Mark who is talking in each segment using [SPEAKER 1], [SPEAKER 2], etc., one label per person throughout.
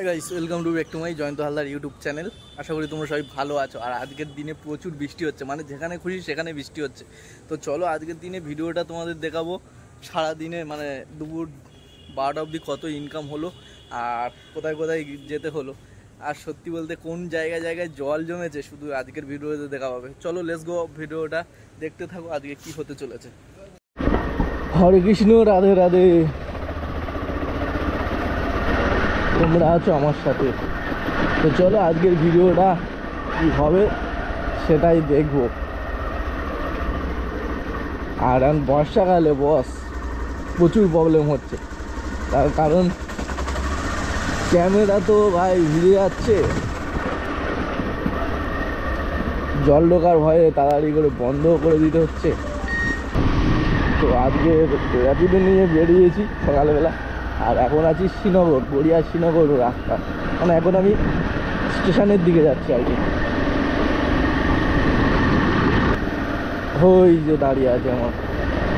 [SPEAKER 1] High guys, welcome to back to my Jayanta Haldar YouTube channel. আশা করি তোমরা সবাই ভালো আছো। আর আজকের দিনে প্রচুর বৃষ্টি হচ্ছে, মানে যেখানে খুশি সেখানে বৃষ্টি হচ্ছে। তো চলো আজকের দিনে ভিডিওটা তোমাদের দেখাবো সারাদিনে, মানে দুপুর 12টা অবধি কত ইনকাম হলো আর কোথায় কোথায় যেতে হলো। আর সত্যি বলতে কোন জায়গায় জায়গায় জল জমেছে শুধু আজকের ভিডিওতে দেখা পাবে। চলো লেটস গো, ভিডিওটা দেখতে থাকো আজকে কি হতে চলেছে। হরে কৃষ্ণ, রাধে রাধে। তোমরা আছো আমার সাথে, তো চলো আজকের ভিডিওটা কি হবে সেটাই দেখবো। আর এখন বর্ষাকালে বস প্রচুর প্রবলেম হচ্ছে, তার কারণ ক্যামেরা তো ভাই ভিজে যাচ্ছে, জল ঢোকার ভয়ে তাড়াতাড়ি করে বন্ধ করে দিতে হচ্ছে। তো আজকে র্যাপিডো নিয়ে বেরিয়েছি সকালবেলা, আর এখন আছি শ্রীনগর, গড়িয়া শ্রীনগর রাস্তা, মানে এখন আমি স্টেশনের দিকে যাচ্ছি আর কি। ওই যে দাঁড়িয়ে আছে আমার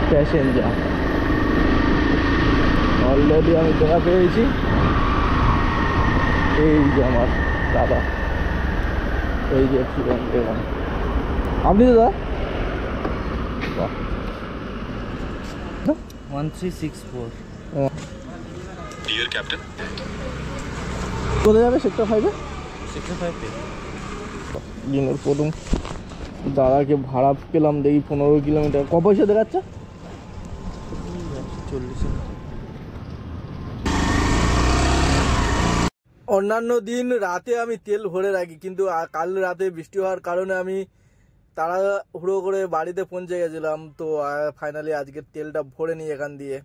[SPEAKER 1] প্যাসেঞ্জার, অলরেডি আমি দেখা পেয়েছি। এই যে আমার দাদা, এই যে আপনি দাদা 1364
[SPEAKER 2] ডিয়ার ক্যাপ্টেন।
[SPEAKER 1] কোথায় যাবে? সেক্টর 5-এ।
[SPEAKER 2] সেক্টর 5-এ
[SPEAKER 1] দিনের প্রথম দাদাকে ভাড়া পেলাম, দেখি 15 কিলোমিটার। ক পয়সা দেখাচ্ছে? 40। অন্যান্য দিন রাতে আমি তেল ভরে রাখি, কিন্তু কাল রাতে বৃষ্টি হওয়ার কারণে আমি তাড়াহুড়ো করে বাড়িতে পৌঁছে গেছিলাম। তো ফাইনালি আজকে তেলটা ভরে নিই এখান দিয়ে।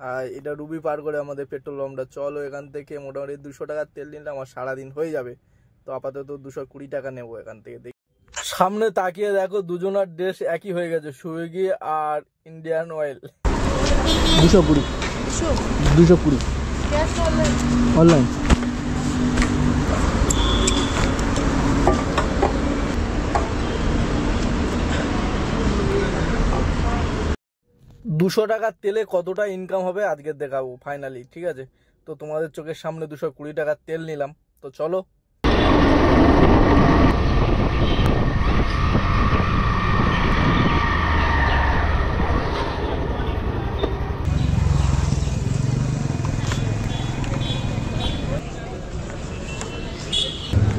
[SPEAKER 1] আর এটা রুবি পার করে আমাদের পেট্রোল পাম্পটা। চলো এখান থেকে মোটামুটি 200 টাকার তেল নিলে আমার সারাদিন হয়ে যাবে। তো আপাতত 220 টাকা নেবো এখান থেকে। দেখি সামনে তাকিয়ে দেখো, দুজনার ড্রেস একই হয়ে গেছে, সুইগি আর ইন্ডিয়ান অয়েল। 220 অনলাইন। $200 টাকার তেলে কতটা ইনকাম হবে আজকে দেখাবো ফাইনালি, ঠিক আছে? তো তোমাদের চোখের সামনে 220 টাকার তেল নিলাম। তো চলো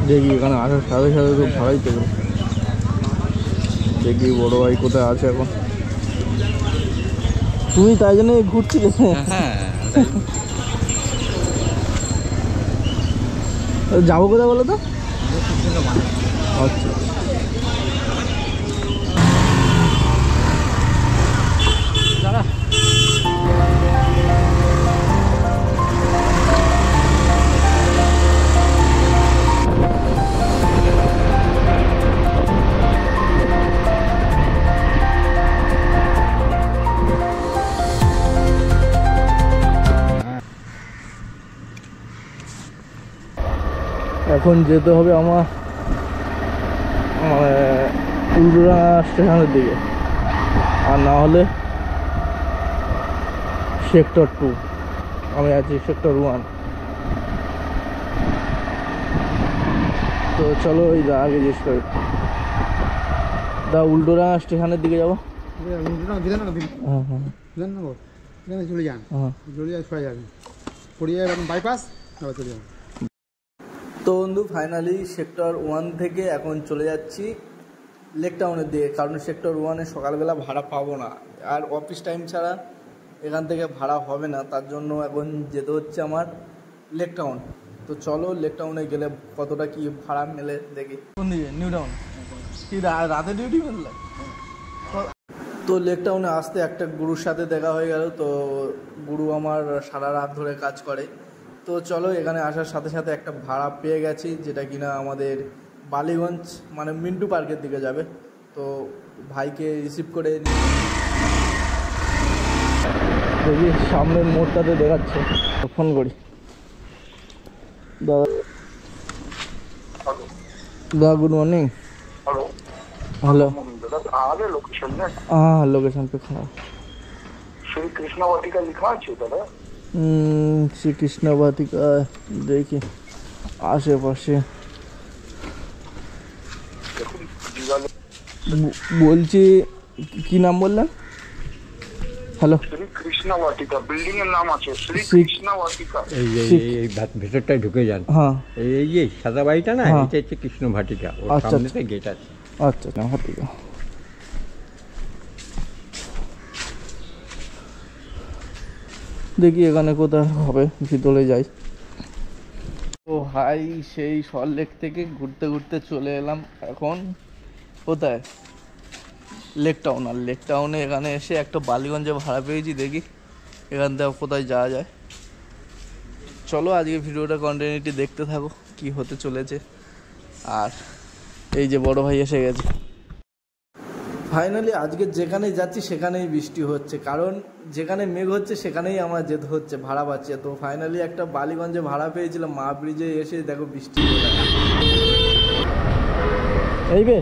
[SPEAKER 1] দেখি এখানে আসার সাথে সাথে তো ভাড়াই পেল। দেখি বড় ভাই কোথায় আছে এখন। তুমি তাই জন্য ঘুরছিলে?
[SPEAKER 2] হ্যাঁ,
[SPEAKER 1] যাবো কোথায় বলো তো? আচ্ছা, এখন যেতে হবে আমার উল্টোডাঙ্গা স্টেশনের দিকে, আর না হলে সেক্টর 2। আমি আছি সেক্টর 1। তো চলো ওই আগে জিজ্ঞেস করি, উল্টোডাঙ্গা স্টেশনের দিকে যাবো।
[SPEAKER 3] চলে যান, চলে যায় সরে যাবেন, পড়ে যাবে বাইপাস, চলে যাবেন।
[SPEAKER 1] তো বন্ধু ফাইনালি সেক্টর 1 থেকে এখন চলে যাচ্ছি লেক টাউনের দিকে, কারণ সেক্টর 1-এ সকালবেলা ভাড়া পাবো না, আর অফিস টাইম ছাড়া এখান থেকে ভাড়া হবে না। তার জন্য এখন যেতে হচ্ছে আমার লেক টাউন। তো চলো লেক টাউনে গেলে কতটা কি ভাড়া মেলে দেখি। কোন দিকে? New town. কি রাতে ডিউটি মেলে? তো লেক টাউনে আসতে একটা গুরুর সাথে দেখা হয়ে গেল। তো গুরু আমার সারা রাত ধরে কাজ করে। তো চলো এখানে আসার সাথে সাথে একটা ভাড়া পেয়ে গেছি, যেটা কিনা আমাদের বালিগঞ্জ মানে মিন্টু পার্কের দিকে যাবে। তো ভাইকে রিসিভ করে দেখি সামনের মোড়টাতে দেখাচ্ছে, ফোন করি। दादा गुड मॉर्निंग।
[SPEAKER 4] हेलो
[SPEAKER 1] हेलो
[SPEAKER 4] दादा कहाँ है लोकेशन में?
[SPEAKER 1] हाँ लोकेशन पे खड़ा।
[SPEAKER 4] श्री कृष्णावती का लिखा है दादा?
[SPEAKER 1] श्री कृष्णावती का देखिए আশেপাশে।
[SPEAKER 4] দেখুন দিওয়ালে
[SPEAKER 1] বলছি কি নাম বললেন? হ্যালো,
[SPEAKER 4] শ্রী কৃষ্ণ বাটিকা বিল্ডিং এর নাম আছে শ্রী
[SPEAKER 1] শ্রী-
[SPEAKER 4] কৃষ্ণ বাটিকা।
[SPEAKER 5] এই ভেতরটায় ঢুকে যান।
[SPEAKER 1] হ্যাঁ
[SPEAKER 5] এই যে সাদা বাড়িটা না,
[SPEAKER 1] হ্যাঁ।
[SPEAKER 5] এটা হচ্ছে কৃষ্ণ ভাটিকা, ওর
[SPEAKER 1] আচ্ছা,
[SPEAKER 5] সামনেতে গেট আছে।
[SPEAKER 1] আচ্ছা হ্যাঁ ঠিক আছে। দেখি এখানে কোথায় হবে, ভিতরে যাই। ও হাই, সেই সল্টলেক থেকে ঘুরতে ঘুরতে চলে এলাম এখন কোথায়, লেক টাউন। আর লেক টাউনে এখানে এসে একটা বালিগঞ্জে ভাড়া পেয়েছি, দেখি এখান থেকে কোথায় যাওয়া যায়। চলো আজকে ভিডিওটা কন্টিনিউটি দেখতে থাকো কি হতে চলেছে। আর এই যে বড় ভাই এসে গেছে। ফাইনালি আজকে যেখানে যাচ্ছি সেখানেই বৃষ্টি হচ্ছে, কারণ যেখানে মেঘ হচ্ছে সেখানেই আমার যেতে হচ্ছে, ভাড়া পাচ্ছে। তো ফাইনালি একটা বালিগঞ্জে ভাড়া পেয়েছিলাম, মা ব্রিজে এসে দেখো বৃষ্টি এই বে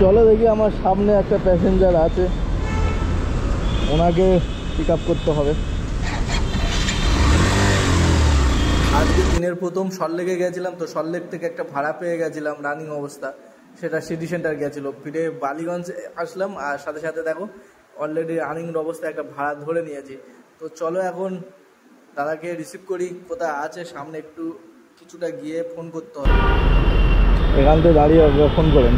[SPEAKER 1] চলো দেখি, আমার সামনে একটা প্যাসেঞ্জার আছে, ওনাকে পিক আপ করতে হবে। আজকে দিনের প্রথম সল্টলেকে গেছিলাম, তো সল্টলেক থেকে একটা ভাড়া পেয়ে গেছিলাম রানিং অবস্থা, সেটা সিটি সেন্টার গেছিলো। ফিরে বালিগঞ্জ আসলাম, আর সাথে সাথে দেখো অলরেডি রানিং অবস্থায় একটা ভাড়া ধরে নিয়েছি। তো চলো এখন দাদাকে রিসিভ করি, কোথায় আছে সামনে, একটু কিছুটা গিয়ে ফোন করতে হবে। এখান থেকে দাঁড়িয়ে ফোন করেন।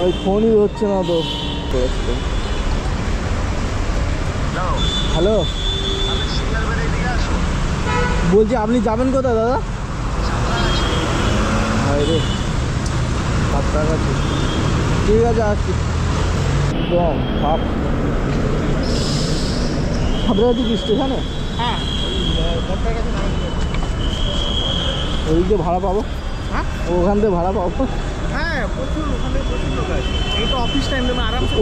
[SPEAKER 1] ওই ফোনই হচ্ছে না তো। হ্যালো, বলছি আপনি যাবেন কোথায় দাদা? রে সাঁতরাগাছি, ঠিক আছে আসছি। একদম সাঁতরাগাছি কি স্টেশনে?
[SPEAKER 3] হ্যাঁ
[SPEAKER 1] ওই যে ভাড়া পাবো?
[SPEAKER 3] হ্যাঁ
[SPEAKER 1] ওখান থেকে ভাড়া পাবো?
[SPEAKER 3] হ্যাঁ প্রচুর, ওখানে প্রচুর লোক আছে। এই তো অফিস টাইম দেবে আরামসে।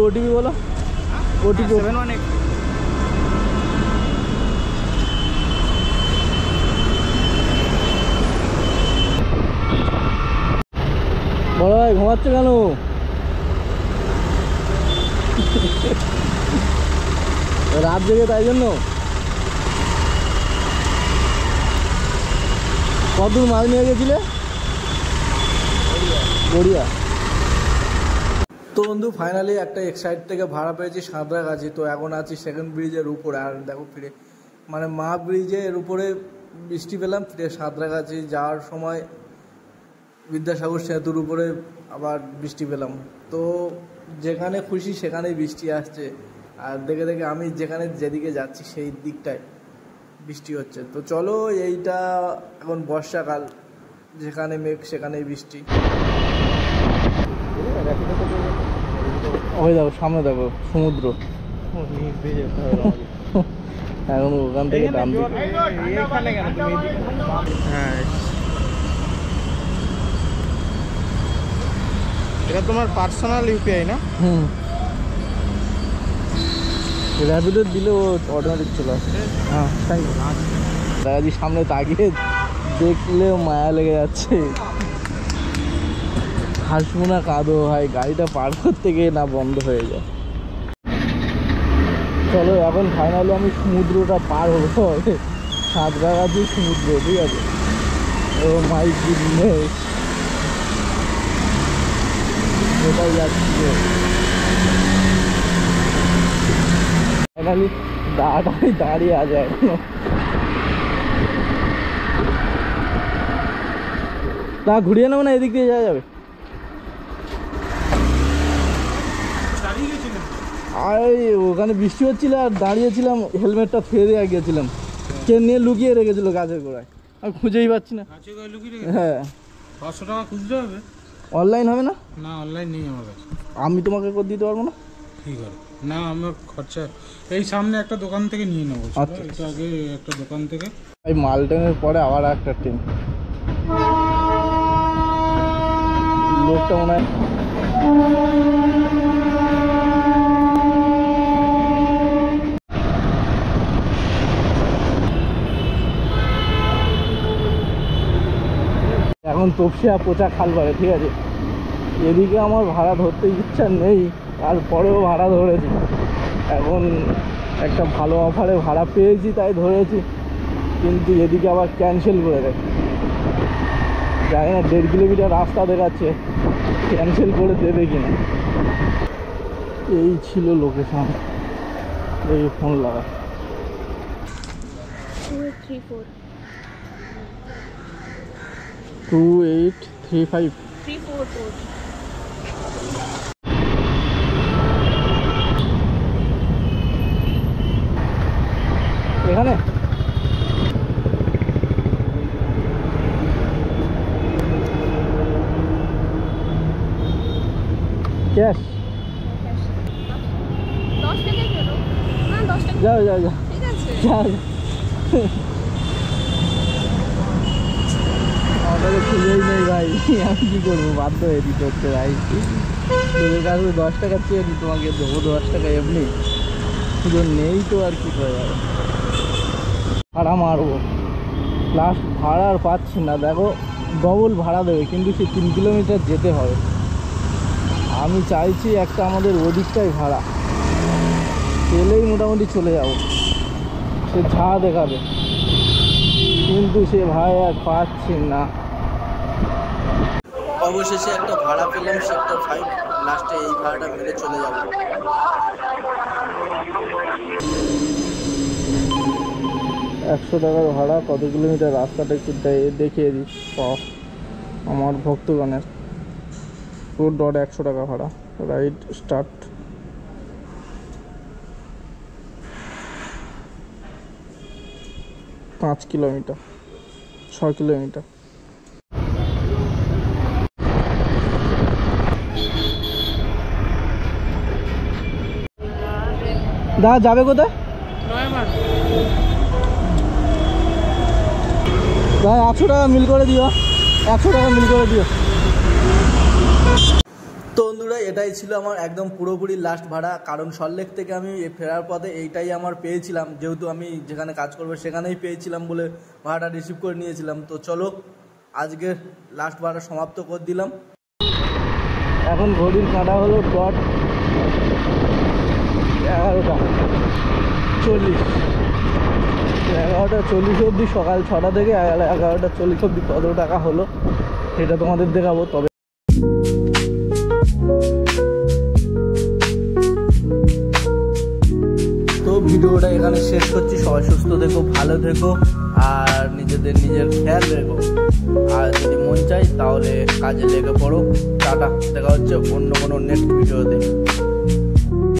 [SPEAKER 1] ওটিপি বলো, ওটিপি
[SPEAKER 3] 718।
[SPEAKER 1] বড় ভাই ঘুমাচ্ছে কেন? রাত জেগে তাই জন্য? কতদূর মাছ নিয়ে গেছিলে? গড়িয়া। তো বন্ধু ফাইনালি একটা এক্সাইড থেকে ভাড়া পেয়েছি সাঁতরাগাছি। তো এখন আছি সেকেন্ড ব্রিজের উপরে। আর দেখো ফিরে মানে মা ব্রিজের উপরে বৃষ্টি পেলাম, ফিরে সাঁতরাগাছি যাওয়ার সময় বিদ্যাসাগর সেতুর উপরে আবার বৃষ্টি পেলাম। তো যেখানে খুশি সেখানেই বৃষ্টি আসছে, আর দেখে দেখে আমি যেখানে যেদিকে যাচ্ছি সেই দিকটায় বৃষ্টি হচ্ছে। তো চলো, এইটা এখন বর্ষাকাল, যেখানে মেঘ সেখানেই বৃষ্টি। ওই দেখো সামনে দেখো সমুদ্র, এখন ওখান থেকে ডান দিকে।
[SPEAKER 3] হ্যাঁ এটা তোমার পার্সোনাল ইউপিআই না?
[SPEAKER 1] হুম, র্যাপিডো দিলে ও অটোমেটিক চলে আসে। হ্যাঁ থ্যাংক ইউ। দাদাজি সামনে তাকিয়ে দেখলে মায়া লেগে যাচ্ছে, হাসবো না কাঁদো ভাই, গাড়িটা পার করতে গিয়ে না বন্ধ হয়ে যায়। চলো এখন ফাইনালি আমি সমুদ্রটা পার হবো, সাঁতরাগাছি সমুদ্র, ঠিক আছে? ও মাই গুডনেস, কোথায় যাচ্ছি ফাইনালি? দাঁড়িয়ে আছে এখনো। তা ঘুরিয়ে নেবো না, এদিক দিয়ে যাওয়া যাবে? আর ওখানে বৃষ্টি হচ্ছিল আর দাঁড়িয়েছিলাম, হেলমেটটা ফেলে গিয়েছিলাম, কে নিয়ে লুকিয়ে রেখেছিল গাছের গোড়ায়, আমি খুঁজেই পাচ্ছি না। হ্যাঁ
[SPEAKER 3] 500 টাকা খুঁজতে হবে।
[SPEAKER 1] অনলাইন হবে না?
[SPEAKER 3] না অনলাইন নেই আমার কাছে।
[SPEAKER 1] আমি তোমাকে করে দিতে পারবো না?
[SPEAKER 3] ঠিক আছে, না আমার খরচা এই সামনে একটা দোকান থেকে নিয়ে নেবো।
[SPEAKER 1] আচ্ছা।
[SPEAKER 3] এটা আগে একটা দোকান থেকে।
[SPEAKER 1] এই মাল ট্রেনের পরে আবার একটা ট্রেন, লোকটা মনে হয় এখন তপসিয়া পচা খাল পারে, ঠিক আছে। এদিকে আমার ভাড়া ধরতে ইচ্ছা নেই, তারপরেও ভাড়া ধরেছি। এখন একটা ভালো অফারে ভাড়া পেয়েছি তাই ধরেছি, কিন্তু এদিকে আবার ক্যান্সেল করে দেয়। জানি না 1.5 কিলোমিটার রাস্তা দেখাচ্ছে, ক্যান্সেল করে দেবে কিনা। এই ছিল লোকেশন, এই ফোন লাগা। 2835
[SPEAKER 6] 344
[SPEAKER 1] এখানে ক্যাশ
[SPEAKER 6] 10 টাকা কেন? না 10 টাকা
[SPEAKER 1] যাও যাও যাও
[SPEAKER 6] ঠিক আছে।
[SPEAKER 1] যাও। আমাকে খুঁজেই নেই ভাই, আমি কি করবো, বাধ্য হয়ে দিতে হচ্ছে ভাই। তোদের কাছে 10 টাকা চেয়েছি, তোমাকে দেবো 10 টাকা এমনি, শুধু নেই তো আর কি করে যাবে। ভাড়া মারবো, লাস্ট ভাড়া আর পাচ্ছি না। দেখো ডবল ভাড়া দেবে, কিন্তু সে 3 কিলোমিটার যেতে হবে। আমি চাইছি একটা আমাদের ওদিকটাই ভাড়া পেলেই মোটামুটি চলে যাব, সে ঝা দেখাবে, কিন্তু সে ভাই আর পাচ্ছি না। অবশেষে একটা ভাড়া পেলাম, সেক্টর 5। লাস্টে এই ভাড়াটা মেরে চলে যাব। 100 টাকার ভাড়া, কত কিলোমিটার রাস্তাটা একটু দেখিয়ে দিই আমার ভক্তগণের। পুরো ডট 100 টাকা ভাড়া, রাইড স্টার্ট। পাঁচ কিলোমিটার, 6 কিলোমিটার। দাদা যাবে কোথায়? ভাই 100 টাকা মিল করে দিও, 100 টাকা মিল করে দিও। তো বন্ধুরা, এটাই ছিল আমার একদম পুরোপুরি লাস্ট ভাড়া, কারণ সল্টলেক থেকে আমি ফেরার পথে এইটাই আমার পেয়েছিলাম, যেহেতু আমি যেখানে কাজ করবো সেখানেই পেয়েছিলাম বলে ভাড়াটা রিসিভ করে নিয়েছিলাম। তো চলো আজকের লাস্ট ভাড়া সমাপ্ত করে দিলাম। এখন ঘড়ির কাঁটা হলো ডট 11:40, 11:40 অবধি, সকাল 6টা থেকে 11:40 অবধি কত টাকা হলো সেটা তোমাদের দেখাবো। তবে তো ভিডিওটা এখানে শেষ করছি। সবাই সুস্থ থেকো, ভালো থেকো, আর নিজের খেয়াল রেখো। আর যদি মন চাই তাহলে কাজে লেগে পড়ো। টাটা, দেখা হচ্ছে অন্য কোনো নেক্সট ভিডিওতে।